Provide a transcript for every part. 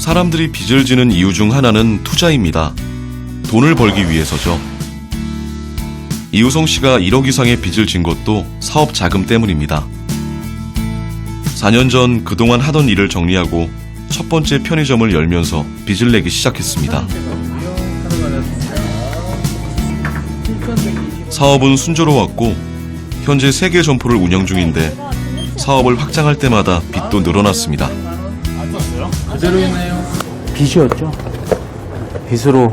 사람들이 빚을 지는 이유 중 하나는 투자입니다. 돈을 벌기 위해서죠. 이우성 씨가 1억 이상의 빚을 진 것도 사업 자금 때문입니다. 4년 전 그동안 하던 일을 정리하고 첫 번째 편의점을 열면서 빚을 내기 시작했습니다. 사업은 순조로웠고 현재 3개 점포를 운영 중인데 사업을 확장할 때마다 빚도 늘어났습니다. 그대로 있네요. 빚이었죠. 빚으로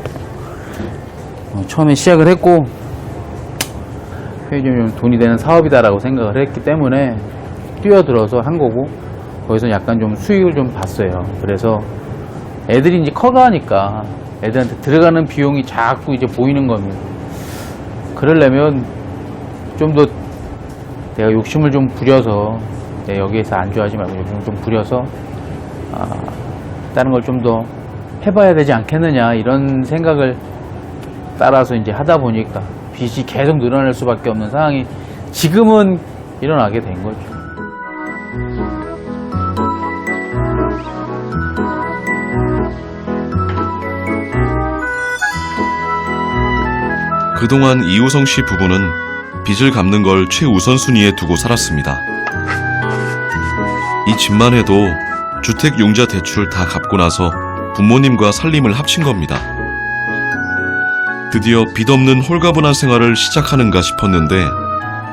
처음에 시작을 했고 편의점이 좀 돈이 되는 사업이다라고 생각을 했기 때문에 뛰어들어서 한 거고 거기서 약간 좀 수익을 좀 봤어요. 그래서 애들이 이제 커가니까 애들한테 들어가는 비용이 자꾸 이제 보이는 겁니다. 그러려면 좀 더 내가 욕심을 좀 부려서 여기에서 안주하지 말고 욕심을 좀 부려서 다른 걸 좀 더 해봐야 되지 않겠느냐 이런 생각을 따라서 이제 하다 보니까 빚이 계속 늘어날 수밖에 없는 상황이 지금은 일어나게 된 거죠. 그동안 이우성 씨 부부는 빚을 갚는 걸 최우선순위에 두고 살았습니다. 이 집만 해도 주택융자 대출 다 갚고 나서 부모님과 살림을 합친 겁니다. 드디어 빚 없는 홀가분한 생활을 시작하는가 싶었는데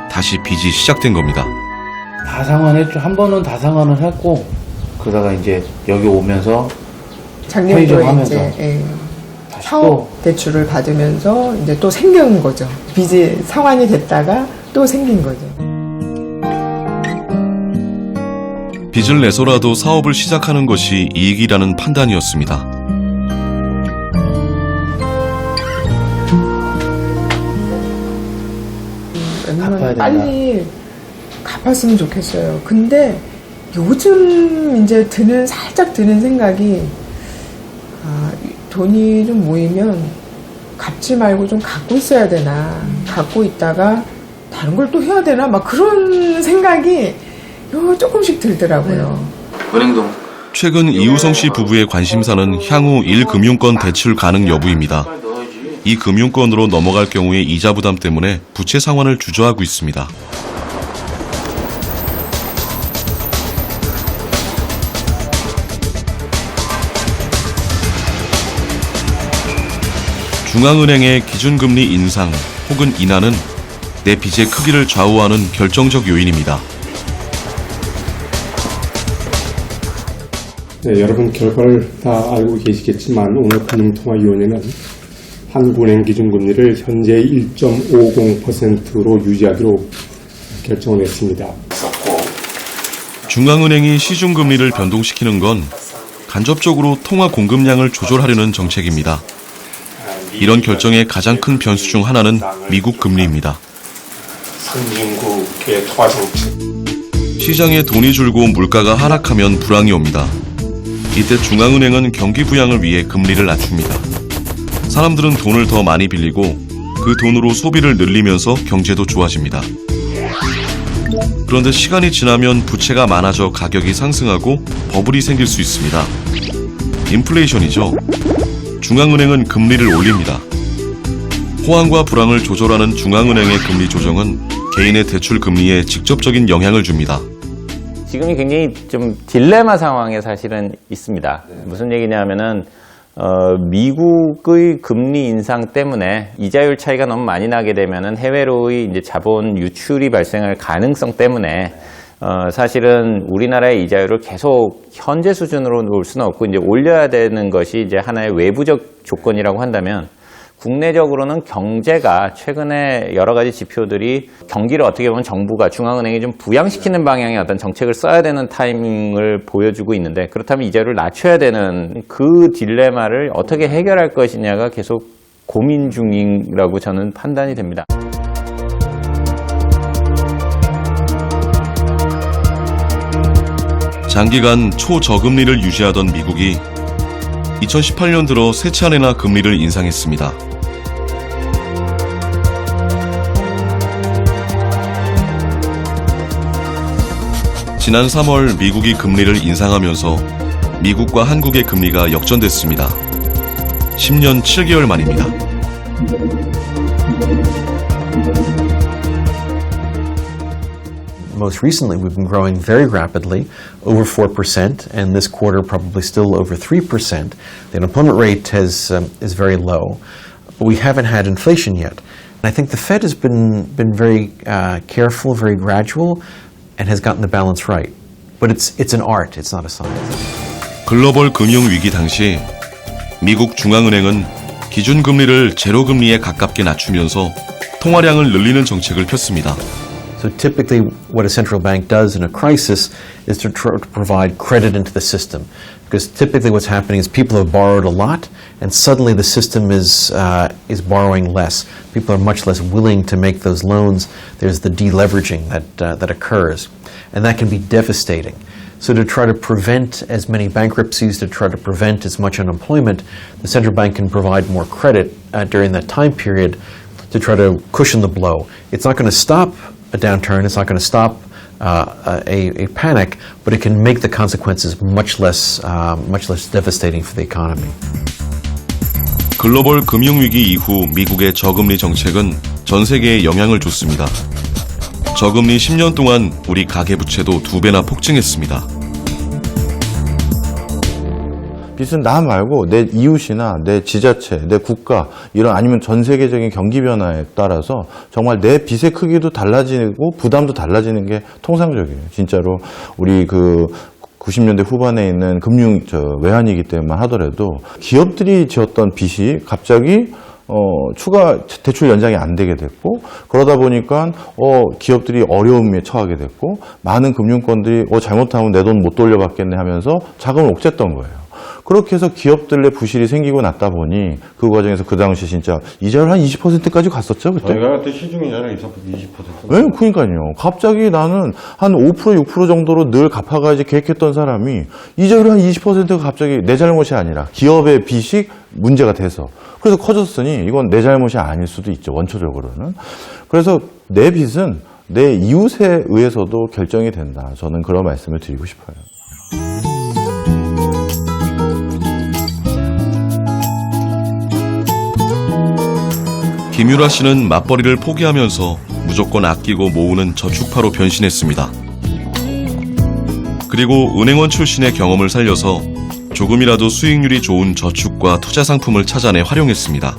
다시 빚이 시작된 겁니다. 다 상환했죠. 한 번은 다 상환을 했고 그러다가 이제 여기 오면서 작년도에 이제 사업 대출을 받으면서 이제 또 생긴 거죠. 빚이 상환이 됐다가 또 생긴 거죠. 빚을 내서라도 사업을 시작하는 것이 이익이라는 판단이었습니다. 웬만하면 빨리 갚았으면 좋겠어요. 근데 요즘 이제 살짝 드는 생각이 돈이 좀 모이면 갚지 말고 좀 갖고 있어야 되나, 갖고 있다가 다른 걸 또 해야 되나, 막 그런 생각이 조금씩 들더라고요. 은행동. 최근 이우성 씨 부부의 관심사는 향후 1금융권 대출 가능 여부입니다. 이 금융권으로 넘어갈 경우의 이자 부담 때문에 부채 상환을 주저하고 있습니다. 중앙은행의 기준금리 인상 혹은 인하는 내 빚의 크기를 좌우하는 결정적 요인입니다. 네, 여러분 결과를 다 알고 계시겠지만 오늘 금융통화위원회는 한국은행 기준금리를 현재 1.50%로 유지하기로 결정을 했습니다. 중앙은행이 시중금리를 변동시키는 건 간접적으로 통화 공급량을 조절하려는 정책입니다. 이런 결정의 가장 큰 변수 중 하나는 미국 금리입니다. 선진국의 통화 정책. 시장에 돈이 줄고 물가가 하락하면 불황이 옵니다. 이때 중앙은행은 경기 부양을 위해 금리를 낮춥니다. 사람들은 돈을 더 많이 빌리고 그 돈으로 소비를 늘리면서 경제도 좋아집니다. 그런데 시간이 지나면 부채가 많아져 가격이 상승하고 버블이 생길 수 있습니다. 인플레이션이죠. 중앙은행은 금리를 올립니다. 호황과 불황을 조절하는 중앙은행의 금리 조정은 개인의 대출 금리에 직접적인 영향을 줍니다. 지금이 굉장히 좀 딜레마 상황에 사실은 있습니다. 무슨 얘기냐면은 미국의 금리 인상 때문에 이자율 차이가 너무 많이 나게 되면은 해외로의 이제 자본 유출이 발생할 가능성 때문에 사실은 우리나라의 이자율을 계속 현재 수준으로 놓을 수는 없고 이제 올려야 되는 것이 이제 하나의 외부적 조건이라고 한다면 국내적으로는 경제가 최근에 여러 가지 지표들이 경기를 어떻게 보면 정부가 중앙은행이 좀 부양시키는 방향의 어떤 정책을 써야 되는 타이밍을 보여주고 있는데 그렇다면 이자율을 낮춰야 되는 그 딜레마를 어떻게 해결할 것이냐가 계속 고민 중이라고 저는 판단이 됩니다. 장기간 초저금리를 유지하던 미국이 2018년 들어 세 차례나 금리를 인상했습니다. 지난 3월 미국이 금리를 인상하면서 미국과 한국의 금리가 역전됐습니다. 10년 7개월 만입니다. Most recently, we've been growing very rapidly, over 4%, and this quarter probably still over 3%. The unemployment rate is very low, but we haven't had inflation yet. And I think the Fed has been very careful, very gradual, and has gotten the balance right. But it's an art, it's not a science. 글로벌 금융위기 당시 미국 중앙은행은 기준금리를 제로금리에 가깝게 낮추면서 통화량을 늘리는 정책을 폈습니다. So typically what a central bank does in a crisis is to try to provide credit into the system. Because typically what's happening is people have borrowed a lot and suddenly the system is borrowing less. People are much less willing to make those loans. There's the deleveraging that occurs. And that can be devastating. So to try to prevent as many bankruptcies, to try to prevent as much unemployment, the central bank can provide more credit during that time period to try to cushion the blow. It's not going to stop a downturn, it's not going to stop a panic, but it can make the consequences much less devastating for the economy. 글로벌 금융위기 이후 미국의 저금리 정책은 전 세계에 영향을 줬습니다. 저금리 10년 동안 우리 가계부채도 2배나 폭증했습니다. 빚은 나 말고 내 이웃이나 내 지자체, 내 국가 이런 아니면 전 세계적인 경기 변화에 따라서 정말 내 빚의 크기도 달라지고 부담도 달라지는 게 통상적이에요. 진짜로 우리 그 90년대 후반에 있는 금융 외환위기 때만 하더라도 기업들이 지었던 빚이 갑자기 추가 대출 연장이 안 되게 됐고 그러다 보니까 기업들이 어려움에 처하게 됐고 많은 금융권들이 잘못하면 내 돈 못 돌려받겠네 하면서 자금을 옥죄했던 거예요. 그렇게 해서 기업들의 부실이 생기고 났다 보니 그 과정에서 그 당시 진짜 이자율 한 20%까지 갔었죠 그때. 저희가 그때 시중이자를 20%. 네, 그러니까요. 갑자기 나는 한 5% 6% 정도로 늘 갚아가야지 계획했던 사람이 이자율 한 20%가 갑자기 내 잘못이 아니라 기업의 빚이 문제가 돼서 그래서 커졌으니 이건 내 잘못이 아닐 수도 있죠 원초적으로는. 그래서 내 빚은 내 이웃에 의해서도 결정이 된다. 저는 그런 말씀을 드리고 싶어요. 김유라 씨는 맞벌이를 포기하면서 무조건 아끼고 모으는 저축파로 변신했습니다. 그리고 은행원 출신의 경험을 살려서 조금이라도 수익률이 좋은 저축과 투자 상품을 찾아내 활용했습니다.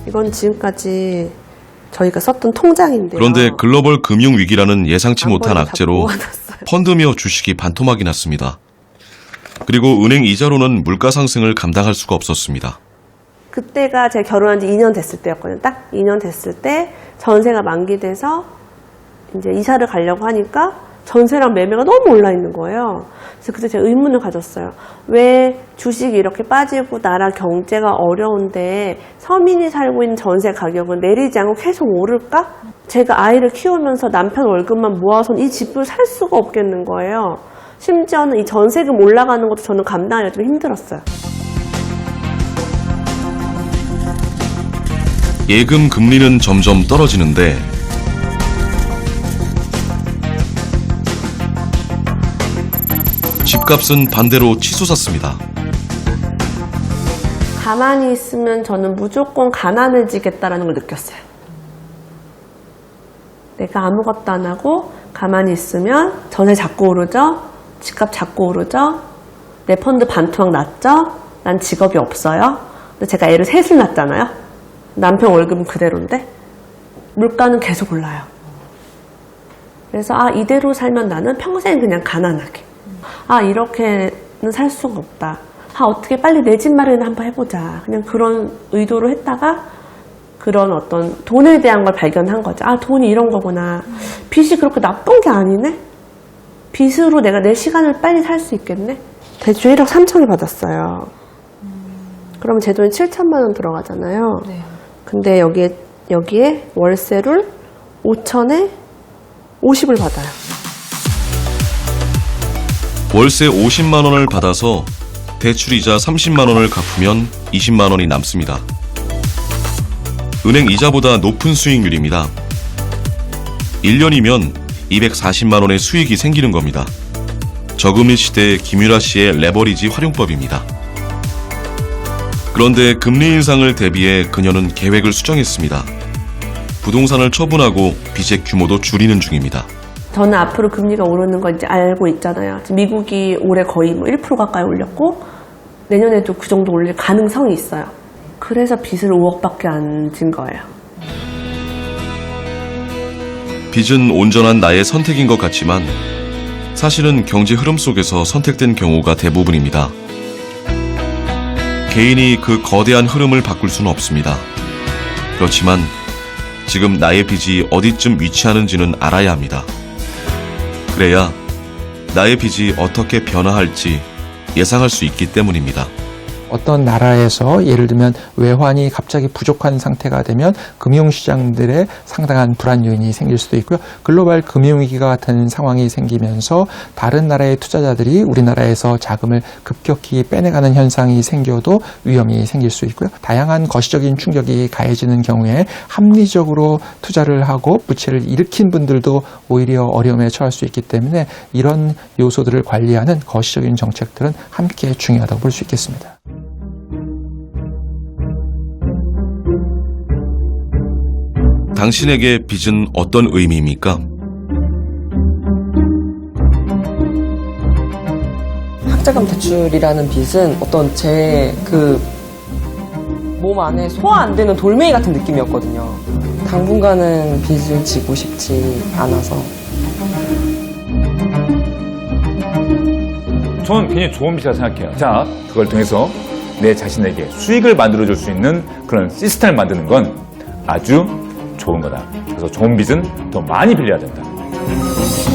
이건 지금까지 저희가 썼던 통장인데요. 그런데 글로벌 금융위기라는 예상치 못한 앞머리 다 악재로 모아놨어요. 펀드며 주식이 반토막이 났습니다. 그리고 은행 이자로는 물가 상승을 감당할 수가 없었습니다. 그때가 제가 결혼한 지 2년 됐을 때였거든요. 딱 2년 됐을 때 전세가 만기돼서 이제 이사를 가려고 하니까 전세랑 매매가 너무 올라 있는 거예요. 그래서 그때 제가 의문을 가졌어요. 왜 주식이 이렇게 빠지고 나라 경제가 어려운데 서민이 살고 있는 전세 가격은 내리지 않고 계속 오를까? 제가 아이를 키우면서 남편 월급만 모아서는 이 집을 살 수가 없겠는 거예요. 심지어는 이 전세금 올라가는 것도 저는 감당하기가 좀 힘들었어요. 예금 금리는 점점 떨어지는데 집값은 반대로 치솟았습니다. 가만히 있으면 저는 무조건 가난해지겠다라는 걸 느꼈어요. 내가 아무것도 안 하고 가만히 있으면 전세 자꾸 오르죠? 집값 자꾸 오르죠? 내 펀드 반토막 났죠? 난 직업이 없어요? 근데 제가 애를 셋을 낳았잖아요? 남편 월급은 그대로인데? 물가는 계속 올라요. 그래서 이대로 살면 나는 평생 그냥 가난하게. 이렇게는 살 수가 없다. 어떻게 빨리 내 집 마련을 한번 해보자. 그냥 그런 의도로 했다가 그런 어떤 돈에 대한 걸 발견한 거죠. 돈이 이런 거구나. 빚이 그렇게 나쁜 게 아니네? 빚으로 내가 내 시간을 빨리 살 수 있겠네? 대출 1억 3천을 받았어요. 그러면 제 돈이 7천만 원 들어가잖아요. 네. 근데 여기에 월세를 5천에 50을 받아요. 월세 50만 원을 받아서 대출이자 30만 원을 갚으면 20만 원이 남습니다. 은행 이자보다 높은 수익률입니다. 1년이면 240만 원의 수익이 생기는 겁니다. 저금리 시대의 김유라 씨의 레버리지 활용법입니다. 그런데 금리 인상을 대비해 그녀는 계획을 수정했습니다. 부동산을 처분하고 빚의 규모도 줄이는 중입니다. 저는 앞으로 금리가 오르는 거 이제 알고 있잖아요. 지금 미국이 올해 거의 뭐 1% 가까이 올렸고 내년에도 그 정도 올릴 가능성이 있어요. 그래서 빚을 5억밖에 안 진 거예요. 빚은 온전한 나의 선택인 것 같지만 사실은 경제 흐름 속에서 선택된 경우가 대부분입니다. 개인이 그 거대한 흐름을 바꿀 수는 없습니다. 그렇지만 지금 나의 빚이 어디쯤 위치하는지는 알아야 합니다. 그래야 나의 빚이 어떻게 변화할지 예상할 수 있기 때문입니다. 어떤 나라에서 예를 들면 외환이 갑자기 부족한 상태가 되면 금융시장들의 상당한 불안 요인이 생길 수도 있고요. 글로벌 금융위기가 같은 상황이 생기면서 다른 나라의 투자자들이 우리나라에서 자금을 급격히 빼내가는 현상이 생겨도 위험이 생길 수 있고요. 다양한 거시적인 충격이 가해지는 경우에 합리적으로 투자를 하고 부채를 일으킨 분들도 오히려 어려움에 처할 수 있기 때문에 이런 요소들을 관리하는 거시적인 정책들은 함께 중요하다고 볼 수 있겠습니다. 당신에게 빚은 어떤 의미입니까? 학자금 대출이라는 빚은 어떤 제 몸 안에 소화 안 되는 돌멩이 같은 느낌이었거든요. 당분간은 빚을 지고 싶지 않아서. 저는 굉장히 좋은 빚이라고 생각해요. 자, 그걸 통해서 내 자신에게 수익을 만들어줄 수 있는 그런 시스템을 만드는 건 아주 좋은 거다. 그래서 좋은 빚은 더 많이 빌려야 된다.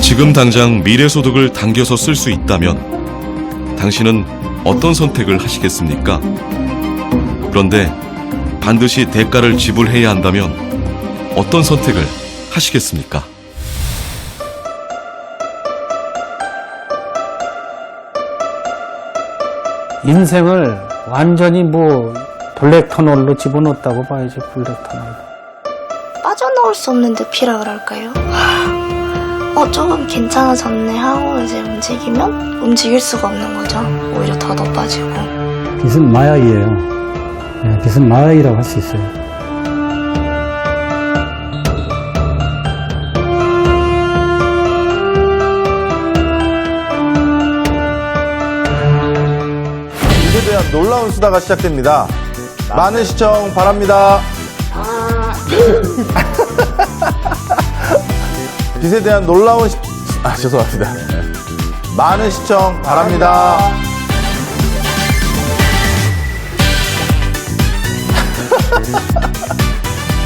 지금 당장 미래 소득을 당겨서 쓸 수 있다면 당신은 어떤 선택을 하시겠습니까? 그런데 반드시 대가를 지불해야 한다면 어떤 선택을 하시겠습니까? 인생을 완전히 블랙터널로 집어넣었다고 봐야지. 블랙터널. 빠져나올 수 없는 늪이라 그럴까요? 조금 괜찮아졌네 하고 이제 움직이면 움직일 수가 없는 거죠. 오히려 더 빠지고. 빚은 마약이에요. 네, 빚은 마약이라고 할 수 있어요. 빚에 대한 놀라운 수다가 시작됩니다. 많은 시청 바랍니다. 빚에 대한 놀라운 죄송합니다. 많은 시청 바랍니다.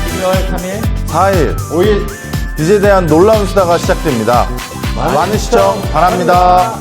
12월 3일, 4일, 5일 빚에 대한 놀라운 수다가 시작됩니다. 많은 시청 바랍니다.